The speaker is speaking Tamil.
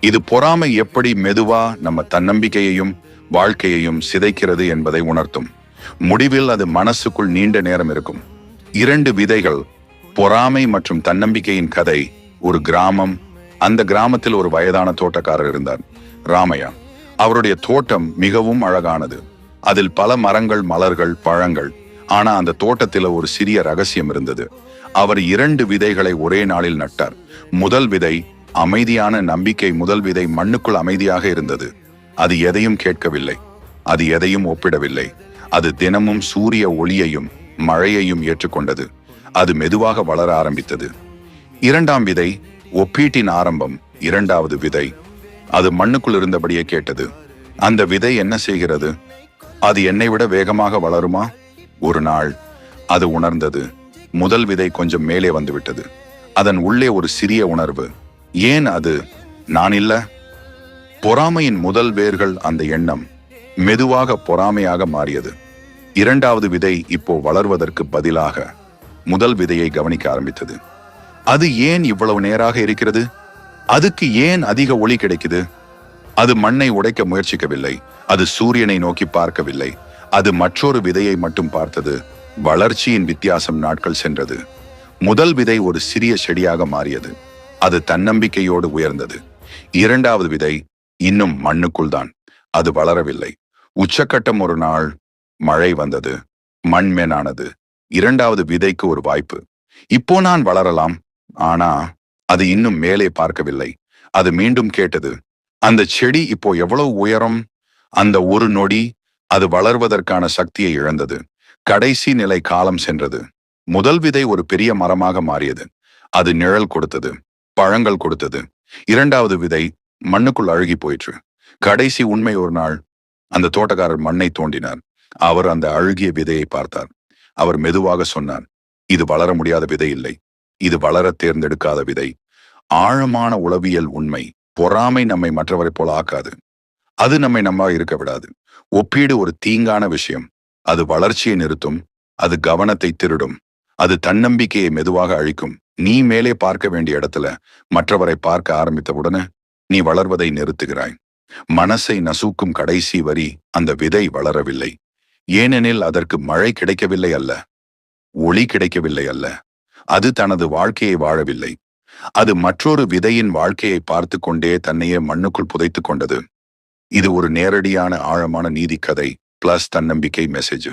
இது பொறாமை எப்படி மெதுவா நம்ம தன்னம்பிக்கையையும் வாழ்க்கையையும் சிதைக்கிறது என்பதை உணர்த்தும். முடிவில் அது மனசுக்குள் நீண்ட நேரம் இருக்கும். 2 விதைகள், பொறாமை மற்றும் தன்னம்பிக்கையின் கதை. ஒரு கிராமம். அந்த கிராமத்தில் ஒரு வயதான தோட்டக்காரர் இருந்தார், ராமையா. அவருடைய தோட்டம் மிகவும் அழகானது. அதில் பல மரங்கள், மலர்கள், பழங்கள். ஆனா அந்த தோட்டத்தில் ஒரு சிறிய ரகசியம் இருந்தது. அவர் 2 விதைகளை ஒரே நாளில் நட்டார். முதல் விதை அமைதியான நம்பிக்கை. முதல் விதை மண்ணுக்குள் அமைதியாக இருந்தது. அது எதையும் கேட்கவில்லை, அது எதையும் ஒப்பிடவில்லை. அது தினமும் சூரிய ஒளியையும் மழையையும் ஏற்றுக்கொண்டது. அது மெதுவாக வளர ஆரம்பித்தது. 2ஆம் விதை ஒப்பீட்டின் ஆரம்பம். 2வது விதை அது மண்ணுக்குள் இருந்தபடியே கேட்டது. அந்த விதை என்ன செய்கிறது? அது என்னை விட வேகமாக வளருமா? ஒரு நாள் அது உணர்ந்தது. முதல் விதை கொஞ்சம் மேலே வந்துவிட்டது. அதன் உள்ளே ஒரு சிறிய உணர்வு. ஏன் அது நான் இல்ல? பொறாமையின் முதல் வேர்கள். அந்த எண்ணம் மெதுவாக பொறாமையாக மாறியது. 2வது விதை இப்போ வளர்வதற்கு பதிலாக முதல் விதையை கவனிக்க ஆரம்பித்தது. அது ஏன் இவ்வளவு நேராக இருக்கிறது? அதுக்கு ஏன் அதிக ஒளி கிடைக்குது? அது மண்ணை உடைக்க முயற்சிக்கவில்லை, அது சூரியனை நோக்கி பார்க்கவில்லை. அது மற்றொரு விதையை மட்டும் பார்த்தது. வளர்ச்சியின் வித்தியாசம் நாட்கள் சென்றது. முதல் விதை ஒரு சிறிய செடியாக மாறியது. அது தன்னம்பிக்கையோடு உயர்ந்தது. 2வது விதை இன்னும் மண்ணுக்குள் தான். அது வளரவில்லை. உச்சக்கட்டம். ஒரு நாள் மழை வந்தது. மண் மேனானது. 2வது விதைக்கு ஒரு வாய்ப்பு. இப்போ நான் வளரலாம். ஆனா அது இன்னும் மேலே பார்க்கவில்லை. அது மீண்டும் கேட்டது. அந்த செடி இப்போ எவ்வளவு உயரம்? அந்த ஒரு நொடி அது வளர்வதற்கான சக்தியை இழந்தது. கடைசி நிலை காலம் சென்றது. முதல் விதை ஒரு பெரிய மரமாக மாறியது. அது நிழல் கொடுத்தது, பழங்கள் கொடுத்தது. 2வது விதை மண்ணுக்குள் அழுகி போயிற்று. கடைசி உண்மை. ஒரு நாள் அந்த தோட்டக்காரர் மண்ணை தோண்டினார். அவர் அந்த அழுகிய விதையை பார்த்தார். அவர் மெதுவாக சொன்னார், இது வளர முடியாத விதை இல்லை, இது வளர தேர்ந்தெடுக்காத விதை. ஆழமான உளவியல் உண்மை. பொறாமை நம்மை மற்றவரை போல ஆக்காது. அது நம்மை இருக்க விடாது. ஒப்பீடு ஒரு தீங்கான விஷயம். அது வளர்ச்சியை நிறுத்தும், அது கவனத்தை திருடும், அது தன்னம்பிக்கையை மெதுவாக அழிக்கும். நீ மேலே பார்க்க வேண்டிய இடத்துல மற்றவரை பார்க்க ஆரம்பித்தவுடனே நீ வளர்வதை நிறுத்துகிறாய். மனசை நசுக்கும் கடைசி வரி, அந்த விதை வளரவில்லை. ஏனெனில் அதற்கு மழை கிடைக்கவில்லை அல்ல, ஒளி கிடைக்கவில்லை அல்ல, அது தனது வாழ்க்கையை வாழவில்லை. அது மற்றொரு விதையின் வாழ்க்கையை பார்த்து கொண்டே தன்னையே மண்ணுக்குள் புதைத்து கொண்டது. இது ஒரு நேரடியான ஆழமான நீதி கதை பிளஸ் தன்னம்பிக்கை மெசேஜ்.